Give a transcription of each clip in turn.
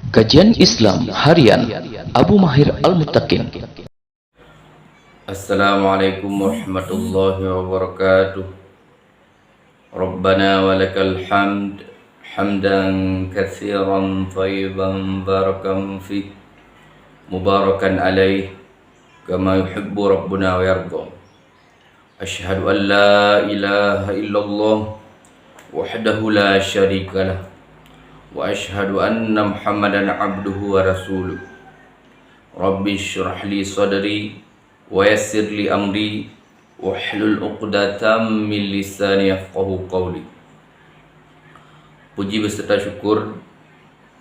Kajian Islam Harian Abu Mahir Al-Muttaqin. Assalamualaikum warahmatullahi wabarakatuh. Rabbana walakal hamd hamdan katsiran thayyiban barakan fi mubarakan alaih kama yuhibbu rabbuna wa yarda. Asyhadu an la ilaha illallah wahdahu la syarika lah wa asyhadu anna Muhammadan abduhu wa rasuluh. Rabbi syrah li sadri wa yassir li amri wahlul 'uqdatam min lisani yafqahu qawli. Puji beserta syukur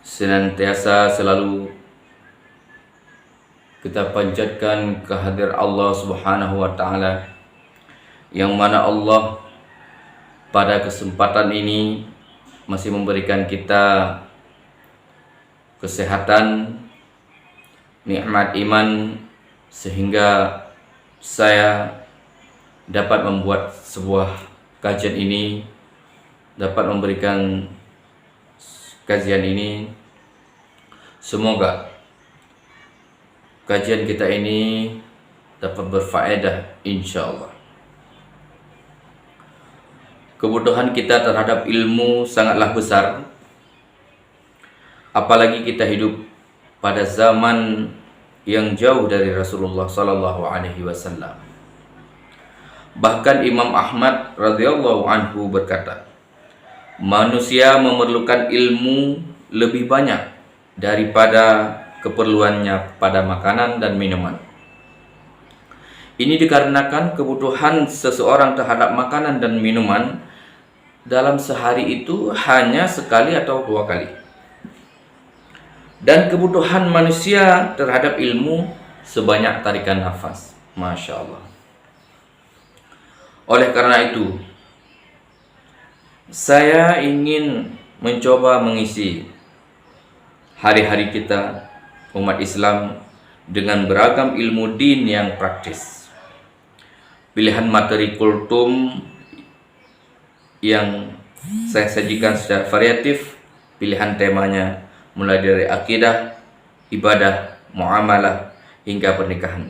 senantiasa selalu kita panjatkan kehadirat Allah Subhanahu wa taala, yang mana Allah pada kesempatan ini masih memberikan kita kesehatan, nikmat iman, sehingga saya dapat membuat sebuah kajian ini, dapat memberikan kajian ini. Semoga kajian kita ini dapat berfaedah insyaallah. Kebutuhan kita terhadap ilmu sangatlah besar, apalagi kita hidup pada zaman yang jauh dari Rasulullah sallallahu alaihi wasallam. Bahkan Imam Ahmad radhiyallahu anhu berkata, manusia memerlukan ilmu lebih banyak daripada keperluannya pada makanan dan minuman. Ini dikarenakan kebutuhan seseorang terhadap makanan dan minuman dalam sehari itu hanya sekali atau dua kali. Dan kebutuhan manusia terhadap ilmu sebanyak tarikan nafas. Masya Allah. Oleh karena itu, saya ingin mencoba mengisi hari-hari kita umat Islam dengan beragam ilmu din yang praktis. Pilihan materi kultum yang saya sajikan secara variatif, pilihan temanya mulai dari akidah, ibadah, muamalah, hingga pernikahan.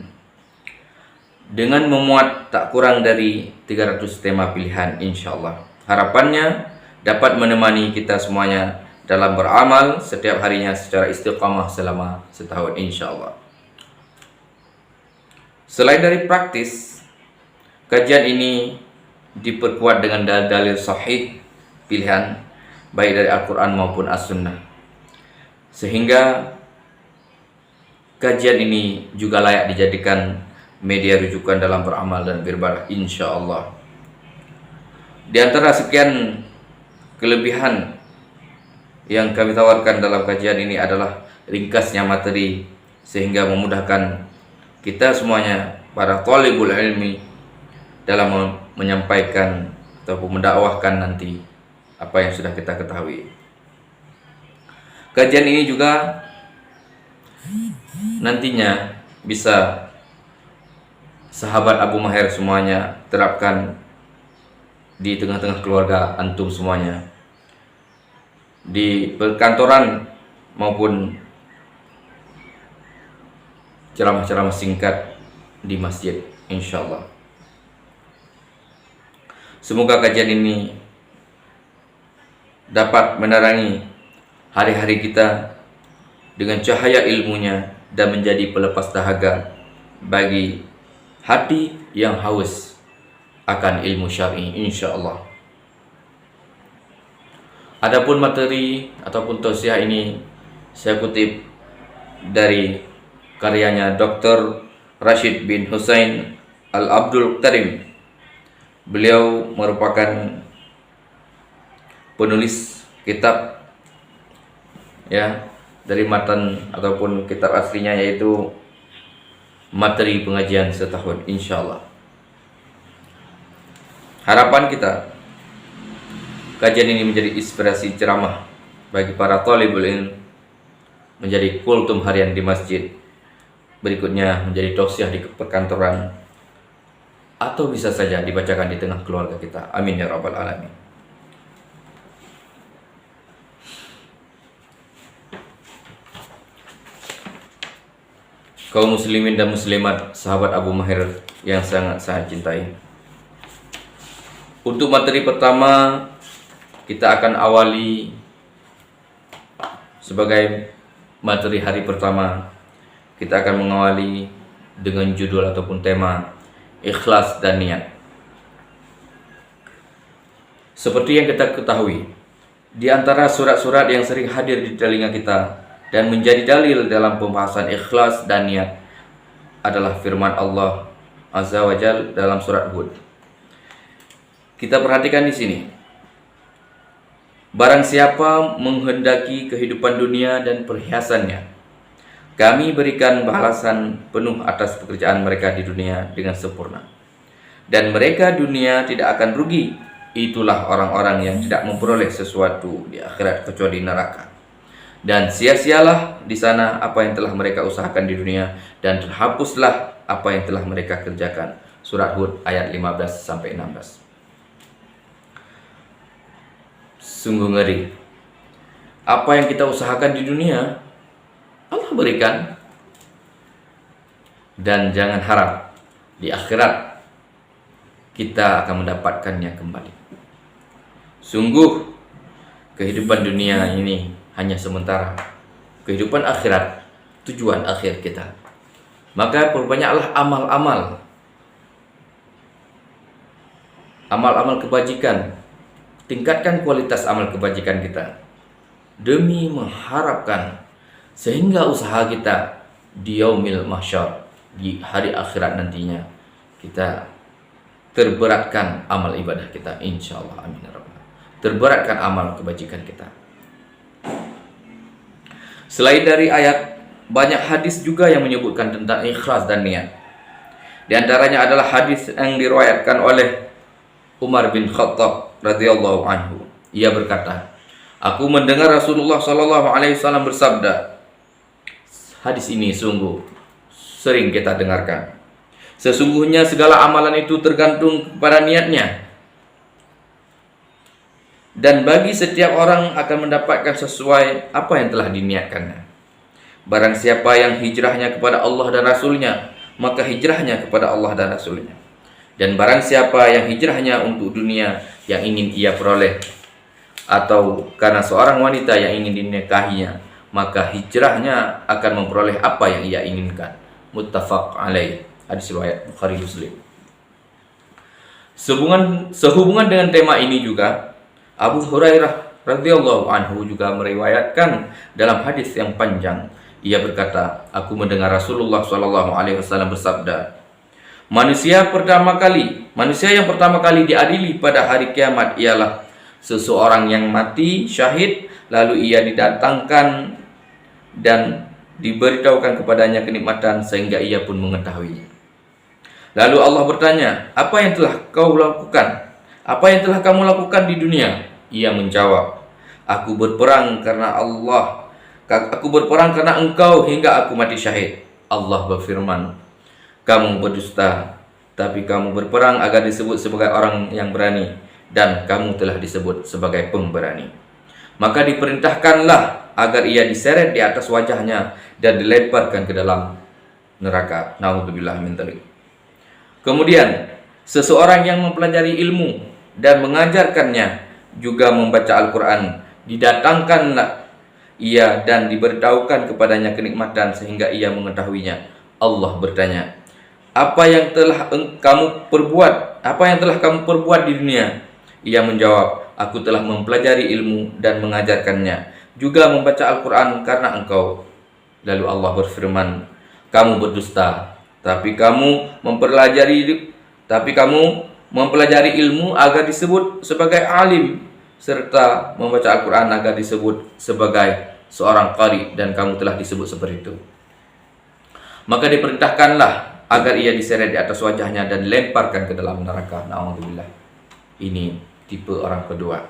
Dengan memuat tak kurang dari 300 tema pilihan insyaallah. Harapannya dapat menemani kita semuanya dalam beramal setiap harinya secara istiqamah selama setahun insyaallah. Selain dari praktis, kajian ini diperkuat dengan dalil sahih pilihan baik dari Al-Quran maupun As-Sunnah, sehingga kajian ini juga layak dijadikan media rujukan dalam beramal dan beribadah insyaallah. Di antara sekian kelebihan yang kami tawarkan dalam kajian ini adalah ringkasnya materi, sehingga memudahkan kita semuanya para thalibul ilmi dalam menyampaikan ataupun mendakwahkan nanti apa yang sudah kita ketahui. Kajian ini juga nantinya bisa sahabat Abu Mahir semuanya terapkan di tengah-tengah keluarga antum semuanya, di perkantoran maupun ceramah-ceramah singkat di masjid insyaallah. Semoga kajian ini dapat menerangi hari-hari kita dengan cahaya ilmunya dan menjadi pelepas dahaga bagi hati yang haus akan ilmu syar'i insyaallah. Adapun materi ataupun tausiah ini saya kutip dari karyanya Dr. Rashid bin Hussein Al-Abdul Karim. Beliau merupakan penulis kitab dari matan ataupun kitab aslinya, yaitu materi pengajian setahun insyaallah. Harapan kita kajian ini menjadi inspirasi ceramah bagi para thalibul ilm, menjadi kultum harian di masjid, berikutnya menjadi tausiah di perkantoran, atau bisa saja dibacakan di tengah keluarga kita. Amin ya rabbal alamin. kaum muslimin dan muslimat, sahabat Abu Mahir yang sangat saya cintai. Untuk materi pertama, kita akan awali sebagai materi hari pertama. Kita akan mengawali dengan judul ataupun tema ikhlas dan niat. Seperti yang kita ketahui, di antara surat-surat yang sering hadir di telinga kita dan menjadi dalil dalam pembahasan ikhlas dan niat adalah firman Allah Azza wa Jalla dalam surat Hud. Kita perhatikan di sini. Barang siapa menghendaki kehidupan dunia dan perhiasannya, kami berikan balasan penuh atas pekerjaan mereka di dunia dengan sempurna. Dan mereka dunia tidak akan rugi. Itulah orang-orang yang tidak memperoleh sesuatu di akhirat kecuali neraka. Dan sia-sialah di sana apa yang telah mereka usahakan di dunia, dan terhapuslah apa yang telah mereka kerjakan. Surat Hud ayat 15-16. Sungguh ngeri. Apa yang kita usahakan di dunia, Allah berikan. Dan jangan harap di akhirat kita akan mendapatkannya kembali. Sungguh kehidupan dunia ini hanya sementara. Kehidupan akhirat tujuan akhir kita. Maka perbanyaklah amal-amal. Amal-amal kebajikan. Tingkatkan kualitas amal kebajikan kita demi mengharapkan sehingga usaha kita di yaumil mahsyar, di hari akhirat nantinya, kita terberatkan amal ibadah kita, insyaallah, amin ya rabbal alamin. Terberatkan amal kebajikan kita. Selain dari ayat, banyak hadis juga yang menyebutkan tentang ikhlas dan niat. Di antaranya adalah hadis yang diriwayatkan oleh Umar bin Khattab radhiyallahu anhu. Ia berkata, aku mendengar Rasulullah sallallahu alaihi wasallam bersabda. Hadis ini sungguh sering kita dengarkan. Sesungguhnya segala amalan itu tergantung kepada niatnya. Dan bagi setiap orang akan mendapatkan sesuai apa yang telah diniatkannya. Barang siapa yang hijrahnya kepada Allah dan Rasulnya, maka hijrahnya kepada Allah dan Rasulnya. Dan barang siapa yang hijrahnya untuk dunia yang ingin ia peroleh, atau karena seorang wanita yang ingin dinikahinya, maka hijrahnya akan memperoleh apa yang ia inginkan. Muttafaq alaih. Hadis riwayat Bukhari Muslim. Sehubungan dengan tema ini juga, Abu Hurairah radhiyallahu anhu juga meriwayatkan dalam hadis yang panjang. Ia berkata, aku mendengar Rasulullah sallallahu alaihi wasallam bersabda, manusia yang pertama kali diadili pada hari kiamat ialah seseorang yang mati syahid, lalu ia didatangkan dan diberitahukan kepadanya kenikmatan sehingga ia pun mengetahuinya. Lalu Allah bertanya, apa yang telah kau lakukan? Apa yang telah kamu lakukan di dunia? Ia menjawab, aku berperang karena engkau hingga aku mati syahid. Allah berfirman, kamu berdusta, tapi kamu berperang agar disebut sebagai orang yang berani, dan kamu telah disebut sebagai pemberani. Maka diperintahkanlah agar ia diseret di atas wajahnya dan dilemparkan ke dalam neraka. Naudzubillah min dzalik. Kemudian seseorang yang mempelajari ilmu dan mengajarkannya, juga membaca Al-Quran, didatangkanlah ia dan diberitahukan kepadanya kenikmatan sehingga ia mengetahuinya. Allah bertanya, apa yang telah kamu perbuat di dunia? Ia menjawab, aku telah mempelajari ilmu dan mengajarkannya, juga membaca Al-Quran karena engkau. Lalu Allah berfirman, kamu berdusta, tapi kamu mempelajari ilmu agar disebut sebagai alim, serta membaca Al-Quran agar disebut sebagai seorang qari, dan kamu telah disebut seperti itu. Maka diperintahkanlah agar ia diseret di atas wajahnya dan dilemparkan ke dalam neraka. Na'udzubillah. Ini tipe orang kedua.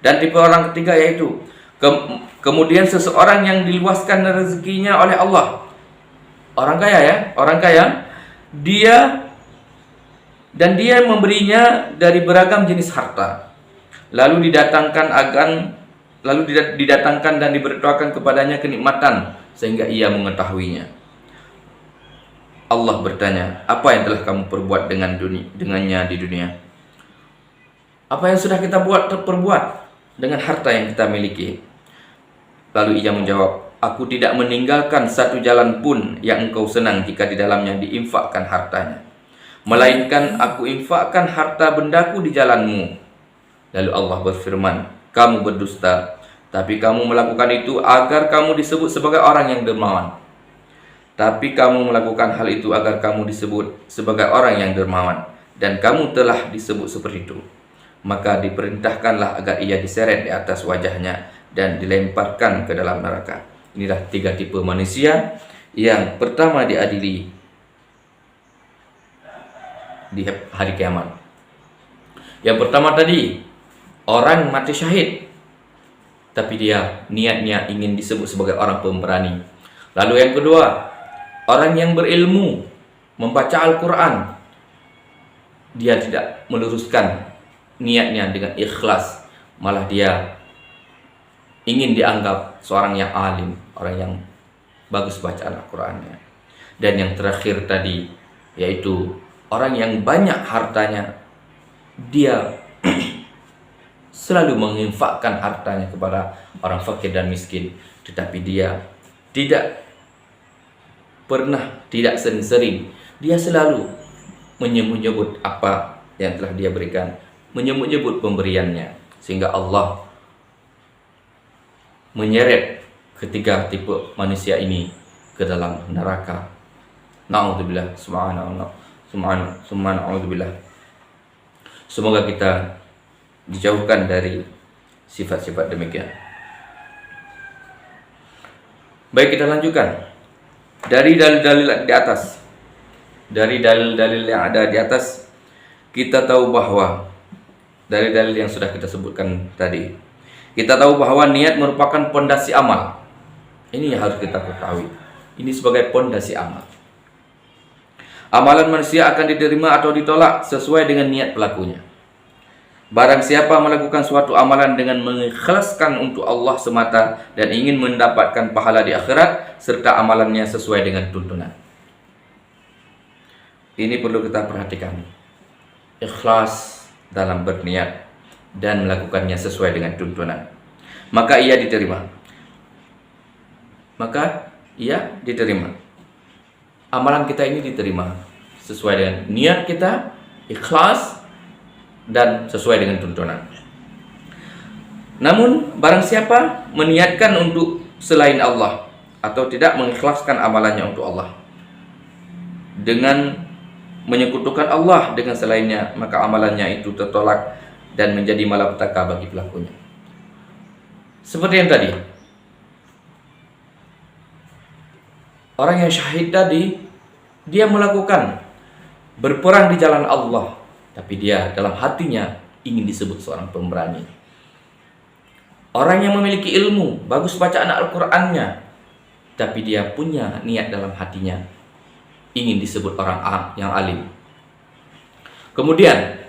Dan tipe orang ketiga yaitu kemudian seseorang yang diluaskan rezekinya oleh Allah. Orang kaya, dia memberinya dari beragam jenis harta. Lalu didatangkan dan diberitahukan kepadanya kenikmatan sehingga ia mengetahuinya. Allah bertanya, apa yang telah kamu perbuat dengannya di dunia? Apa yang sudah kita perbuat dengan harta yang kita miliki? Lalu ia menjawab, aku tidak meninggalkan satu jalan pun yang engkau senang jika di dalamnya diinfakkan hartanya, melainkan aku infakkan harta bendaku di jalanmu. Lalu Allah berfirman, kamu berdusta, tapi kamu melakukan itu agar kamu disebut sebagai orang yang dermawan. Tapi kamu melakukan hal itu agar kamu disebut sebagai orang yang dermawan, dan kamu telah disebut seperti itu. Maka diperintahkanlah agar ia diseret di atas wajahnya dan dilemparkan ke dalam neraka. Inilah 3 tipe manusia. Yang pertama diadili di hari kiamat. Yang pertama tadi, orang mati syahid, tapi dia niatnya ingin disebut sebagai orang pemberani. Lalu yang kedua, orang yang berilmu, membaca Al-Quran, dia tidak meluruskan niatnya dengan ikhlas, malah dia ingin dianggap seorang yang alim, orang yang bagus bacaan Al-Qurannya. Dan yang terakhir tadi, yaitu orang yang banyak hartanya, dia selalu menginfakkan hartanya kepada orang fakir dan miskin, tetapi dia tidak sering-sering, dia selalu menyebut apa yang telah dia berikan, menyebut pemberiannya, sehingga Allah menyeret ketiga tipe manusia ini ke dalam neraka. Na'udzubillah, subhanallah. Semoga kita dijauhkan dari sifat-sifat demikian. Baik, kita lanjutkan. Dari dalil-dalil di atas, dari dalil-dalil yang ada di atas, kita tahu bahwa dari dalil yang sudah kita sebutkan tadi, kita tahu bahwa niat merupakan pondasi amal. Ini yang harus kita ketahui. Ini sebagai pondasi amal. Amalan manusia akan diterima atau ditolak sesuai dengan niat pelakunya. Barang siapa melakukan suatu amalan dengan mengikhlaskan untuk Allah semata dan ingin mendapatkan pahala di akhirat, serta amalannya sesuai dengan tuntunan. Ini perlu kita perhatikan. Ikhlas dalam berniat dan melakukannya sesuai dengan tuntunan, maka ia diterima. Amalan kita ini diterima sesuai dengan niat kita, ikhlas, dan sesuai dengan tuntunan. Namun barang siapa meniatkan untuk selain Allah atau tidak mengikhlaskan amalannya untuk Allah dengan menyekutukan Allah dengan selainnya, maka amalannya itu tertolak dan menjadi malapetaka bagi pelakunya. Seperti yang tadi, orang yang syahid tadi, dia melakukan berperang di jalan Allah, tapi dia dalam hatinya ingin disebut seorang pemberani. Orang yang memiliki ilmu, bagus bacaan Al-Qur'annya, tapi dia punya niat dalam hatinya ingin disebut orang yang alim. Kemudian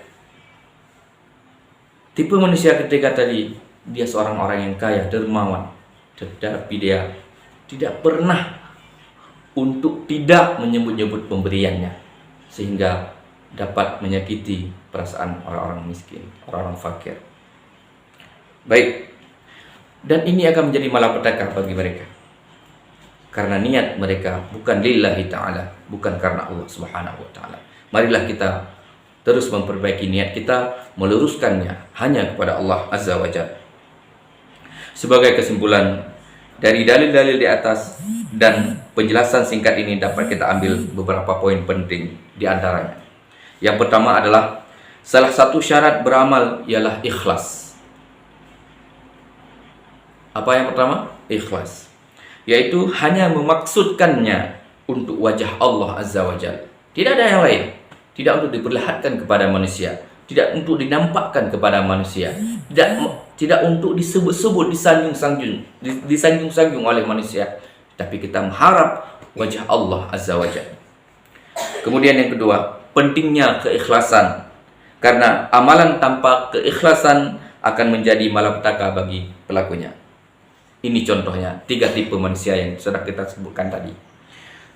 tipe manusia ketiga tadi, dia seorang orang yang kaya, dermawan, tetapi dia tidak pernah untuk tidak menyebut-nyebut pemberiannya, sehingga dapat menyakiti perasaan orang-orang miskin, orang-orang fakir. Baik, dan ini akan menjadi malapetaka bagi mereka, karena niat mereka bukan lillahi ta'ala, bukan karena Allah subhanahu wa ta'ala. Marilah kita terus memperbaiki niat kita, meluruskannya hanya kepada Allah azza wa jalla. Sebagai kesimpulan dari dalil-dalil di atas dan penjelasan singkat ini, dapat kita ambil beberapa poin penting di antaranya. Yang pertama adalah salah satu syarat beramal ialah ikhlas. Apa yang pertama? Ikhlas. Yaitu hanya memaksudkannya untuk wajah Allah azza wa jalla. Tidak ada yang lain. Tidak untuk diperlihatkan kepada manusia, tidak untuk dinampakkan kepada manusia, tidak untuk disebut-sebut, disanjung-sanjung oleh manusia, tapi kita mengharap wajah Allah azza wa jalla. Kemudian yang kedua, pentingnya keikhlasan, karena amalan tanpa keikhlasan akan menjadi malapetaka bagi pelakunya. Ini contohnya 3 tipe manusia yang sudah kita sebutkan tadi.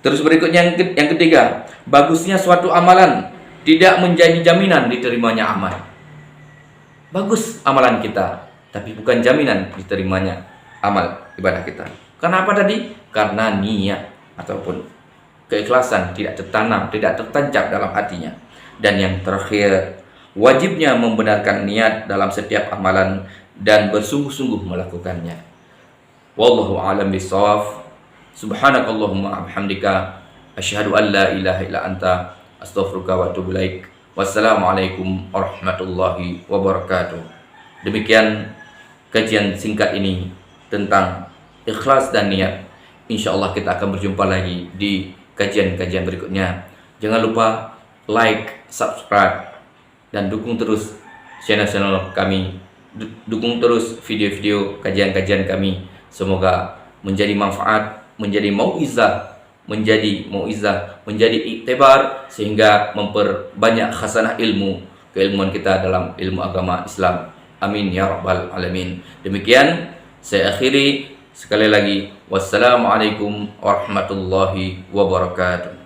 Terus berikutnya yang ketiga, bagusnya suatu amalan tidak menjadi jaminan diterimanya amal. Bagus amalan kita, tapi bukan jaminan diterimanya amal ibadah kita. Kenapa tadi? Karena niat ataupun keikhlasan tidak tertanam, tidak tertancap dalam hatinya. Dan yang terakhir, wajibnya membenarkan niat dalam setiap amalan dan bersungguh-sungguh melakukannya. Wallahu a'lam bishawab. Subhanakallahumma bihamdika asyhadu an la ilaha illa anta astaghfiruka wa atubu ilaik. Wassalamualaikum warahmatullahi wabarakatuh. Demikian kajian singkat ini tentang ikhlas dan niat. Insyaallah kita akan berjumpa lagi di kajian-kajian berikutnya. Jangan lupa like, subscribe, dan dukung terus channel-channel kami. Dukung terus video-video kajian-kajian kami. Semoga menjadi manfaat, menjadi mauizah, menjadi iktibar, sehingga memperbanyak khasanah ilmu, keilmuan kita dalam ilmu agama Islam. Amin ya rabbal alamin. Demikian saya akhiri sekali lagi. Wassalamualaikum warahmatullahi wabarakatuh.